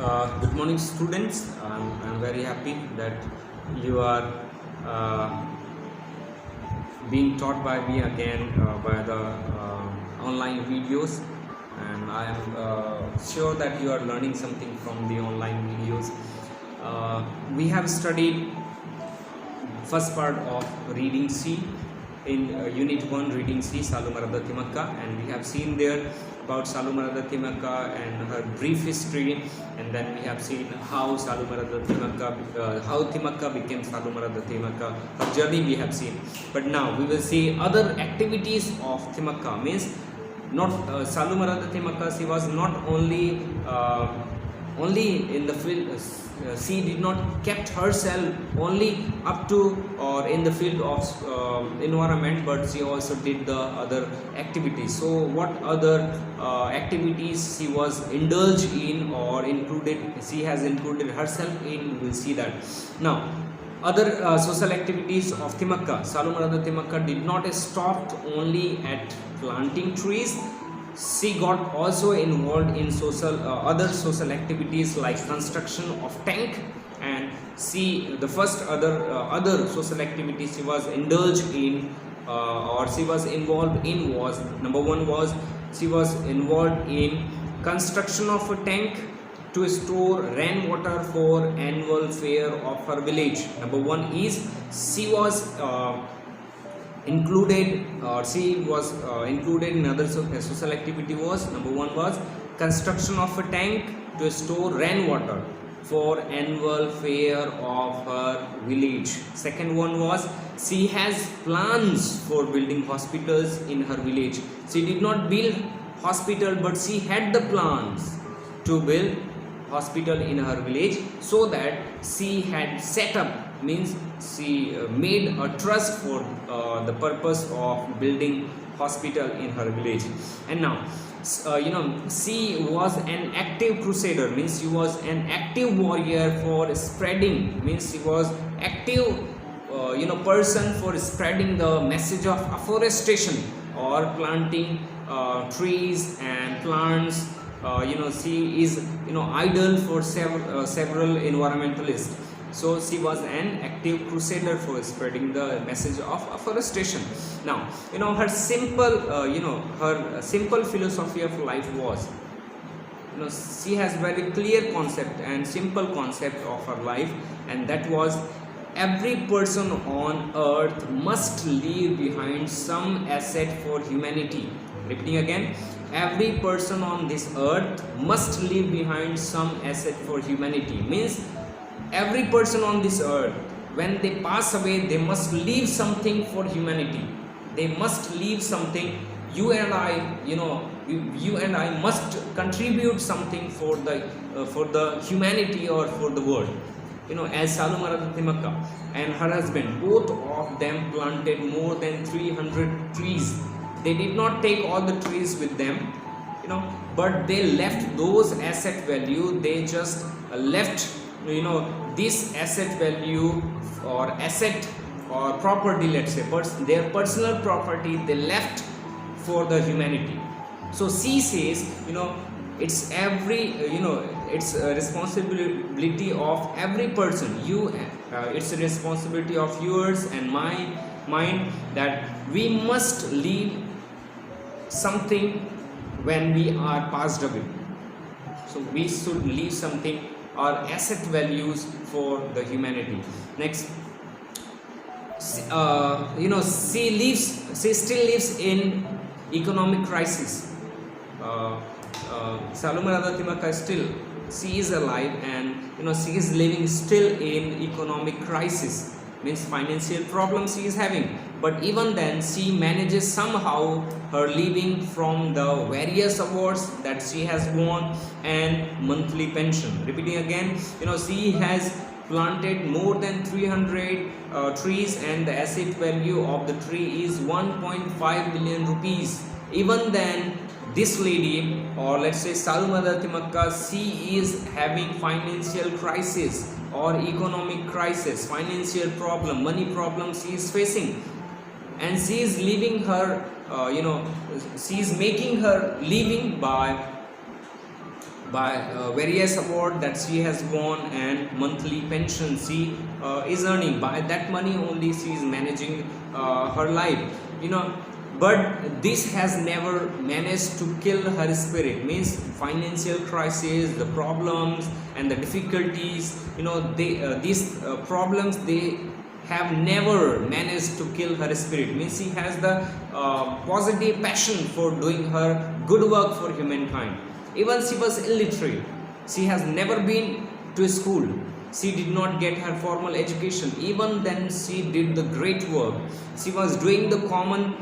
Good morning, students. I'm very happy that you are being taught by me again by the online videos, and I am sure that you are learning something from the online videos. We have studied first part of reading C in unit 1, reading C, saalumarada Thimmakka, and we have seen there about saalumarada Thimmakka and her brief history, and then we have seen how how Thimmakka became saalumarada Thimmakka. Her journey we have seen, but now we will see other activities of Thimmakka. Means not saalumarada Thimmakka, she was not only in the field. She did not kept herself only up to or in the field of environment, but she also did the other activities. So what other activities she was indulged in or included, she has included herself in, we will see that. Now other social activities of Thimmakka, saalumarada Thimmakka did not stop only at planting trees. She got also involved in other social activities like construction of tank, and the first other social activities she was indulged in or she was involved in was, number one was she was involved in construction of a tank to store rainwater for annual fair of her village. Number one is she was included in other social activity was, number one was construction of a tank to store rainwater for annual fair of her village. Second one was she has plans for building hospitals in her village. She did not build hospital, but she had the plans to build hospital in her village, so that she had set up, means she made a trust for the purpose of building hospital in her village. And now she was an active crusader, means she was an active warrior for spreading, means she was active person for spreading the message of afforestation or planting trees and plants. She is idol for several environmentalists. So she was an active crusader for spreading the message of afforestation. Now her simple philosophy of life was, she has very clear concept and simple concept of her life, and that was every person on earth must leave behind some asset for humanity. Repeating again, every person on this earth must leave behind some asset for humanity. Means every person on this earth, when they pass away, they must leave something for humanity. They must leave something. You and I must contribute something for the humanity or for the world. As saalumarada Thimmakka and her husband, both of them planted more than 300 trees. They did not take all the trees with them, but they left those asset value. They just left, this asset value or asset or property, let's say, their personal property, they left for the humanity. So she says, it's it's a responsibility of every person. It's a responsibility of yours and mine that we must leave something when we are passed away. So we should leave something or asset values for the humanity. Next, she still lives in economic crisis. Saalumarada Thimmakka she is alive, and she is living still in economic crisis, means financial problems she is having. But even then, she manages somehow her living from the various awards that she has won and monthly pension. Repeating again, she has planted more than 300 trees, and the asset value of the tree is 1.5 million rupees. Even then, this lady, or let's say saalumarada Thimmakka, she is having financial crisis or economic crisis, financial problem, money problem she is facing, and she is living her she is making her living by by various award that she has won and monthly pension she is earning. By that money only she is managing her life, you know. But this has never managed to kill her spirit. Means financial crisis, the problems and the difficulties, you know, these problems, they have never managed to kill her spirit. Means she has the positive passion for doing her good work for humankind. Even she was illiterate, she has never been to school, she did not get her formal education. Even then she did the great work. She was doing the common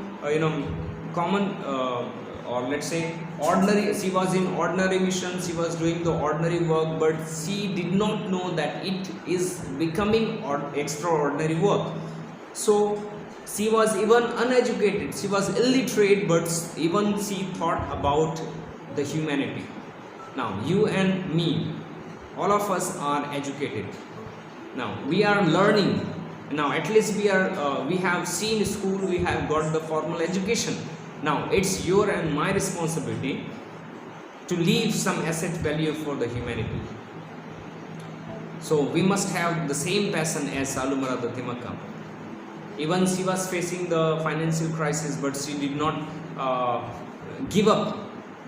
or let's say ordinary, she was in ordinary mission, she was doing the ordinary work, but she did not know that it is becoming extraordinary work. So she was even uneducated, she was illiterate, but even she thought about the humanity. Now you and me, all of us are educated. Now we are learning. Now at least we have seen school, we have got the formal education. Now it's your and my responsibility to leave some asset value for the humanity. So we must have the same passion as saalumarada Thimmakka. Even she was facing the financial crisis, but she did not give up,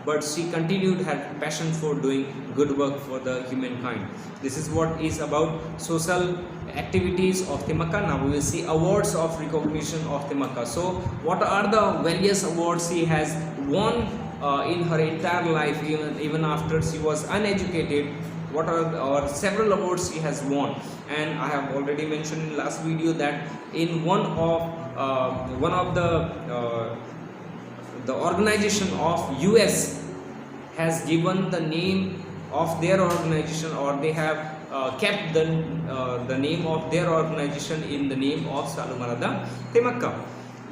but she continued her passion for doing good work for the humankind. This is what is about social activities of Thimmakka. Now we will see awards of recognition of Thimmakka. So what are the various awards she has won in her entire life, even after she was uneducated? What are several awards she has won? And I have already mentioned in last video that in one of the organization of US has given the name of their organization, or they have kept the name of their organization in the name of saalumarada Thimmakka.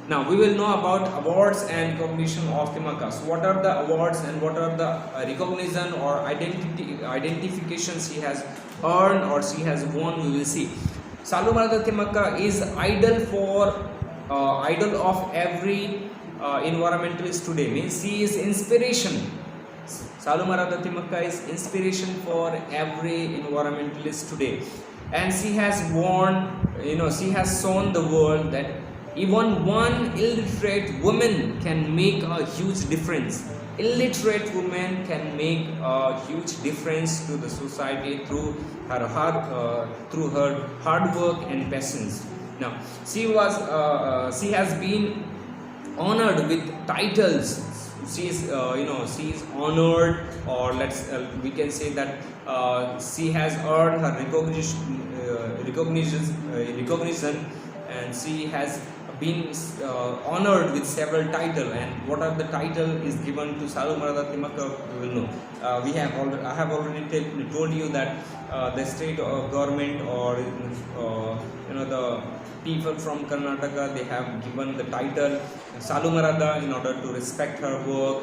Now we will know about awards and recognition of Thimmakka. So what are the awards and what are the recognition or identification she has earned or she has won? We will see. Saalumarada Thimmakka is idol of every environmentalist today. Means she is inspiration. Saalumarada Thimmakka is inspiration for every environmentalist today, and she has won, she has shown the world that even one illiterate woman can make a huge difference. Illiterate woman can make a huge difference to the society through her hard work and patience. Now she has been honored with titles. She is honored, or we can say that she has earned her recognition, and she has been honored with several titles. And what are the title is given to saalumarada Thimmakka, we will know. I have already told you that the state government or the people from Karnataka, they have given the title Saalumarada in order to respect her work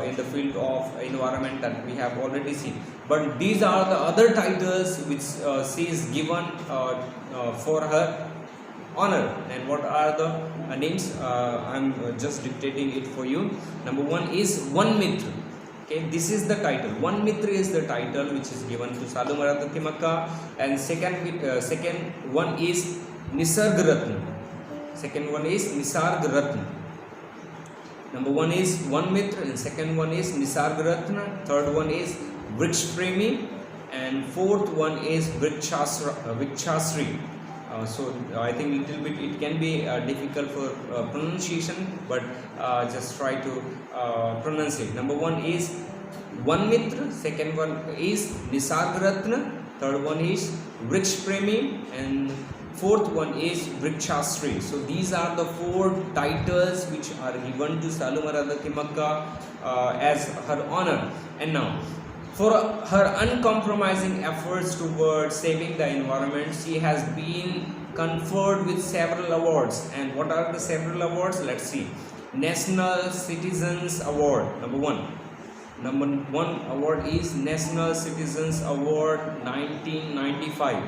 in the field of environment that we have already seen. But these are the other titles which she is given for her honor. And what are the names? I'm just dictating it for you. Number one is One Mitra. Okay, this is the title. One Mitra is the title which is given to Saalumarada Thimmakka, and second one is Nisarg Ratna. Second one is Nisarg Ratna. Number one is One Mitra, and second one is Nisarg Ratna. Third one is Vriksh Premi, and fourth one is Vrikshasri. So I think little bit it can be difficult for pronunciation, but just try to pronounce it. Number one is One Mitra, second one is Nisarg Ratna, third one is Vriksh Premi, and fourth one is Vrikshasri. So these are the four titles which are given to Saalumarada Thimmakka as her honor. And now, for her uncompromising efforts towards saving the environment, she has been conferred with several awards. And what are the several awards? Let's see. National Citizens Award, number one. Number one award is National Citizens Award 1995.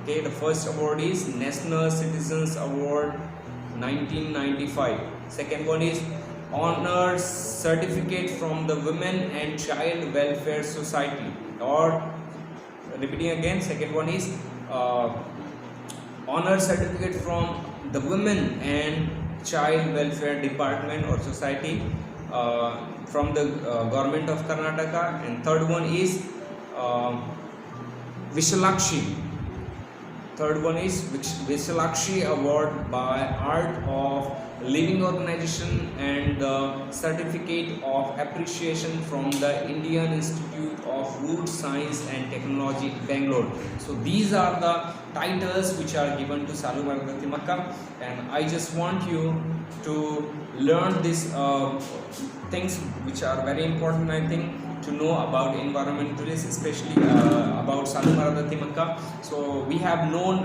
Okay, the first award is National Citizens Award 1995. Second one is honor certificate from the Women and Child Welfare Society, or repeating again, second one is honor certificate from the Women and Child Welfare Department or Society from the government of Karnataka. And third one is Vishalakshi. Third one is Vishalakshi Award by Art of Living Organization, and the certificate of appreciation from the Indian Institute of Root Science and Technology, Bangalore. So these are the titles which are given to Saalumarada Thimmakka, and I just want you to learn these things which are very important, I think, to know about environmentalists, especially about Saalumarada Thimmakka. So we have known,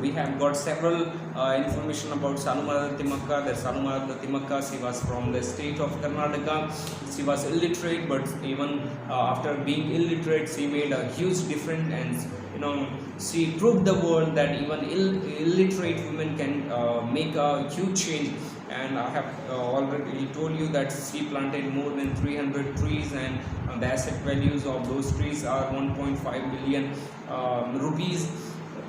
we have got several information about Saalumarada Thimmakka. That Saalumarada Thimmakka, she was from the state of Karnataka. She was illiterate, but even after being illiterate, she made a huge difference, and she proved the world that even illiterate women can make a huge change. And I have already told you that she planted more than 300 trees, and the asset values of those trees are 1.5 billion rupees,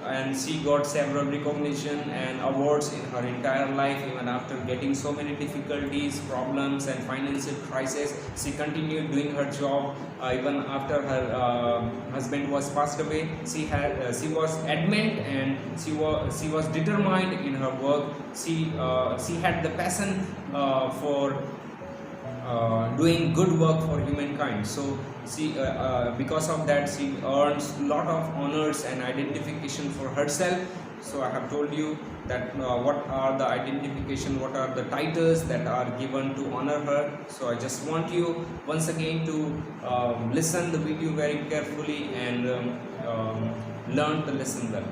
and she got several recognition and awards in her entire life. Even after getting so many difficulties, problems and financial crisis, she continued doing her job. Even after her husband was passed away, she was adamant, and she was determined in her work. She had the passion for doing good work for humankind. So she, because of that, she earns a lot of honors and identification for herself. So I have told you that what are the identification, what are the titles that are given to honor her. So I just want you once again to listen the video very carefully and learn the lesson well.